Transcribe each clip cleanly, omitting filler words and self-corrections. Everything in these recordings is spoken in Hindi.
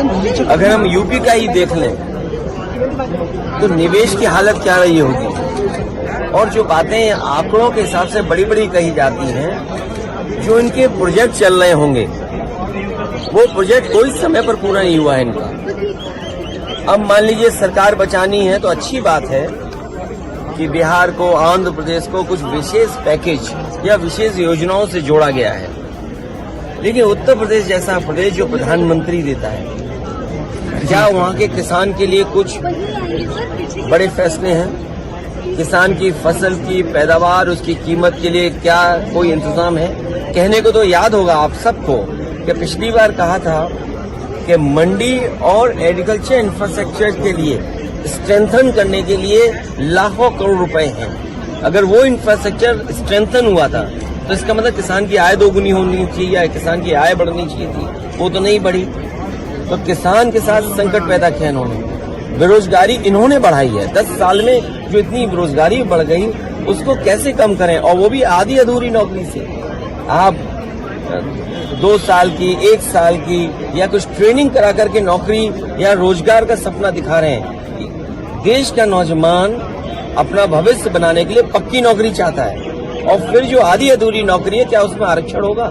अगर हम यूपी का ही देख लें तो निवेश की हालत क्या रही होगी, और जो बातें आंकड़ों के हिसाब से बड़ी बड़ी कही जाती हैं, जो इनके प्रोजेक्ट चल रहे होंगे वो प्रोजेक्ट कोई समय पर पूरा नहीं हुआ है इनका। अब मान लीजिए सरकार बचानी है तो अच्छी बात है कि बिहार को, आंध्र प्रदेश को कुछ विशेष पैकेज या विशेष योजनाओं से जोड़ा गया है, लेकिन उत्तर प्रदेश जैसा प्रदेश जो प्रधानमंत्री देता है, क्या वहाँ के किसान के लिए कुछ बड़े फैसले हैं? किसान की फसल की पैदावार, उसकी कीमत के लिए क्या कोई इंतजाम है? कहने को तो याद होगा आप सबको कि पिछली बार कहा था कि मंडी और एग्रीकल्चर इंफ्रास्ट्रक्चर के लिए स्ट्रेंथन करने के लिए लाखों करोड़ रुपए हैं। अगर वो इंफ्रास्ट्रक्चर स्ट्रेंथन हुआ था तो इसका मतलब किसान की आय दोगुनी होनी चाहिए या किसान की आय बढ़नी चाहिए थी, वो तो नहीं बढ़ी। तो किसान के साथ संकट पैदा किया इन्होंने। बेरोजगारी इन्होंने बढ़ाई है। 10 साल में जो इतनी बेरोजगारी बढ़ गई उसको कैसे कम करें, और वो भी आधी अधूरी नौकरी से। आप 2 साल की, 1 साल की या कुछ ट्रेनिंग करा करके नौकरी या रोजगार का सपना दिखा रहे हैं। देश का नौजवान अपना भविष्य बनाने के लिए पक्की नौकरी चाहता है, और फिर जो आधी अधूरी नौकरी है, क्या उसमें आरक्षण होगा?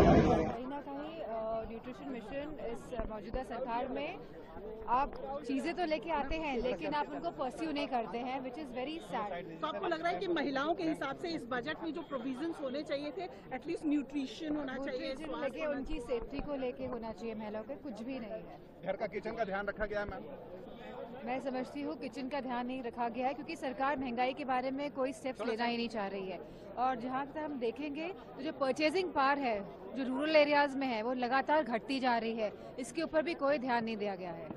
न्यूट्रिशन मिशन इस मौजूदा सरकार में आप चीजें तो लेके आते हैं लेकिन आप उनको परस्यू नहीं करते हैं, विच इज वेरी सैड। तो आपको लग रहा है कि महिलाओं के हिसाब से इस बजट में जो प्रोविजंस होने चाहिए थे, एटलीस्ट न्यूट्रिशन होना चाहिए, लेके उनकी सेफ्टी को लेके होना चाहिए, महिलाओं के कुछ भी नहीं है। घर का किचन का ध्यान रखा गया है मैम? मैं समझती हूँ किचन का ध्यान नहीं रखा गया है क्योंकि सरकार महंगाई के बारे में कोई स्टेप्स लेना ही नहीं चाह रही है। और जहाँ तक हम देखेंगे तो जो परचेजिंग पावर है जो रूरल एरियाज में है वो लगातार घटती जा रही है, इसके ऊपर भी कोई ध्यान नहीं दिया गया है।